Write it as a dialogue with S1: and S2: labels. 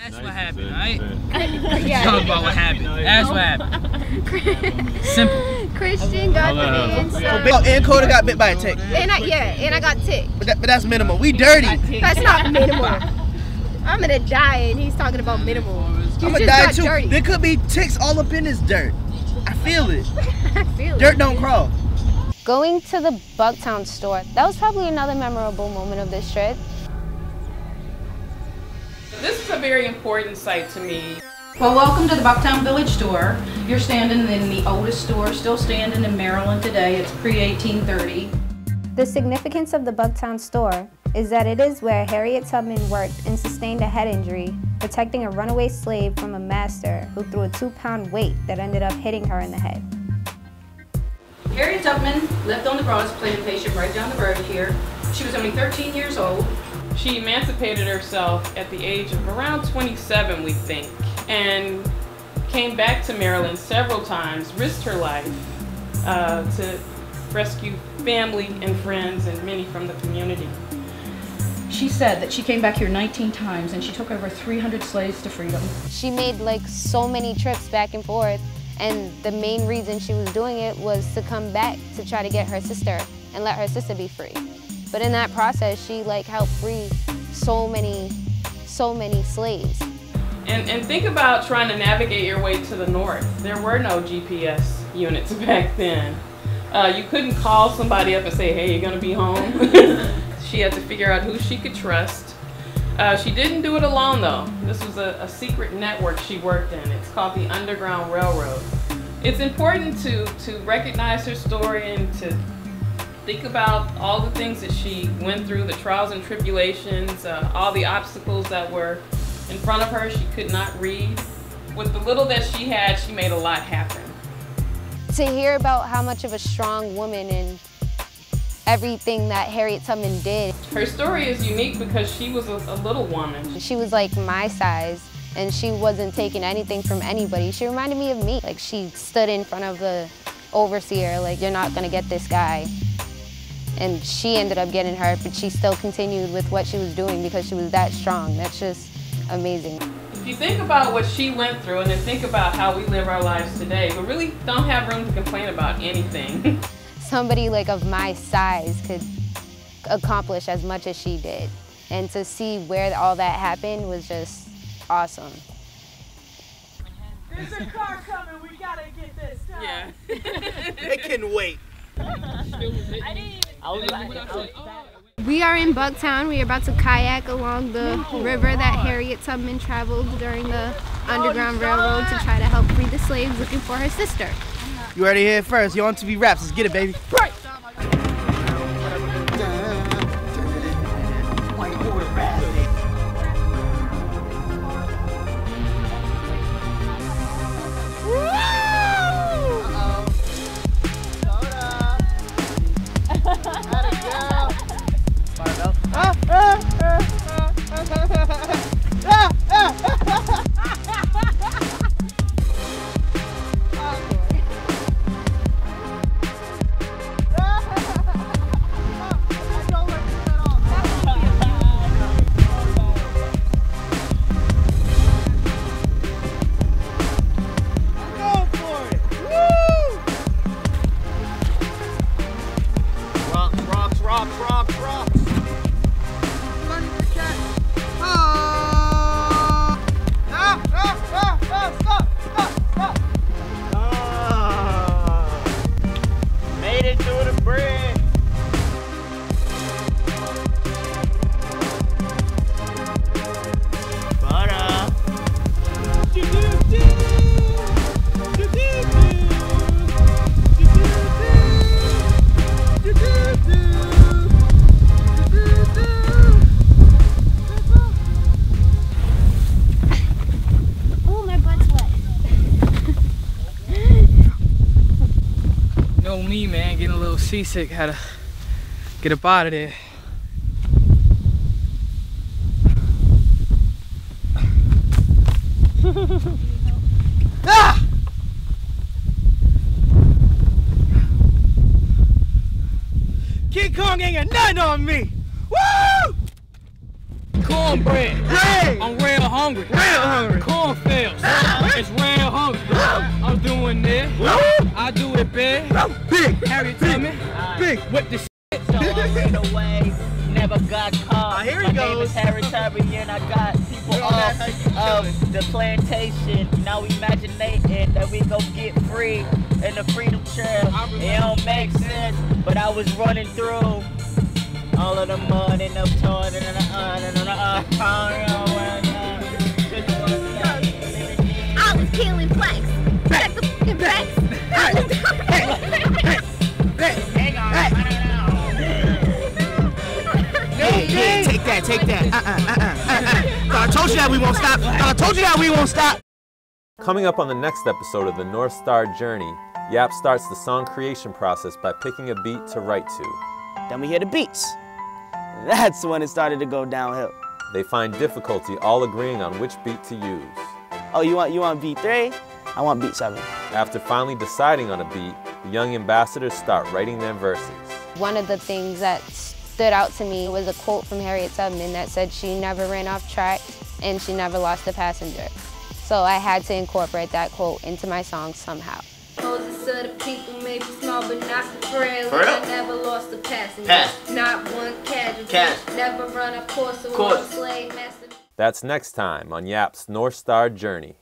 S1: That's what happened, right?
S2: Yeah.
S1: Talk about what happened. That's what happened. Simple.
S2: Christian got the answer.
S3: Oh, and Coda got bit by a tick.
S2: And I got ticked.
S3: But that's minimal. We dirty.
S2: That's not minimal. I'm gonna die and he's talking about minimal.
S3: I'm gonna die too. Dirty. There could be ticks all up in this dirt. I feel it.
S2: I feel
S3: Dirt
S2: it.
S3: don't crawl.
S4: Going to the Bucktown store, that was probably another memorable moment of this trip.
S5: This is a very important site to me.
S6: Well, welcome to the Bucktown Village store. You're standing in the oldest store, still standing in Maryland today. It's pre-1830.
S4: The significance of the Bucktown store is that it is where Harriet Tubman worked and sustained a head injury, protecting a runaway slave from a master who threw a 2-pound weight that ended up hitting her in the head.
S6: Harriet Tubman lived on the Broads plantation right down the road here. She was only 13 years old.
S5: She emancipated herself at the age of around 27, we think, and came back to Maryland several times, risked her life to rescue family and friends and many from the community.
S6: She said that she came back here 19 times and she took over 300 slaves to freedom.
S4: She made like so many trips back and forth, and the main reason she was doing it was to come back to try to get her sister and let her sister be free. But in that process, she like helped free so many slaves.
S5: And think about trying to navigate your way to the north. There were no GPS units back then. You couldn't call somebody up and say, hey, you're gonna be home. She had to figure out who she could trust. She didn't do it alone though. This was a secret network she worked in. It's called the Underground Railroad. It's important to recognize her story and to think about all the things that she went through, the trials and tribulations, all the obstacles that were in front of her. She could not read. With the little that she had, she made a lot happen.
S4: To hear about how much of a strong woman and everything that Harriet Tubman did.
S5: Her story is unique because she was a little woman.
S4: She was like my size and she wasn't taking anything from anybody. She reminded me of me. Like she stood in front of the overseer, like, you're not gonna get this guy. And she ended up getting her, but she still continued with what she was doing because she was that strong. That's just amazing.
S5: If you think about what she went through and then think about how we live our lives today, we really don't have room to complain about anything.
S4: Somebody like of my size could accomplish as much as she did. And to see where all that happened was just awesome.
S7: There's a car coming, we gotta get this done.
S5: Yeah.
S3: It can wait.
S2: We are in Bucktown. We are about to kayak along the river that Harriet Tubman traveled during the Underground Railroad to try to help free the slaves looking for her sister.
S3: You already here first. You're on TV Raps. Let's get it, baby. Right.
S1: Me, man, getting a little seasick, had to get up out of there. Ah! King Kong ain't got nothing on me. Woo! cornbread.
S3: Ray.
S1: I'm real hungry.
S3: Real hungry.
S1: Cornfields. It's real hungry. I'm doing this. I do it big.
S3: Big.
S1: Harriet tell me.
S3: Big.
S1: Whip the shit.
S8: So I ran away, never got caught.
S3: Here he
S8: My
S3: goes.
S8: name is Harry Tubby, and I got people off of the plantation. Now imaginating that we go get free in the freedom trail. It don't make sense, but I was running through all of the mud and the torn and
S2: I was killing flags. Check the fucking facts.
S8: Hang on, I don't know.
S3: Yeah, take that. Thought I told you that we won't stop. Thought I told you that we won't stop.
S9: Coming up on the next episode of the North Star Journey, YAP starts the song creation process by picking a beat to write to.
S10: Then we hear the beats. That's when it started to go downhill.
S9: They find difficulty all agreeing on which beat to use.
S10: Oh, you want beat 3? I want beat 7.
S9: After finally deciding on a beat, the young ambassadors start writing their verses.
S4: One of the things that stood out to me was a quote from Harriet Tubman that said she never ran off track and she never lost a passenger. So I had to incorporate that quote into my song somehow.
S2: Moses of the people may be small but not frail.
S3: For real?
S2: I never lost a passenger. Not one casualty. Never run a course or a slave master.
S9: That's next time on YAP's North Star Journey.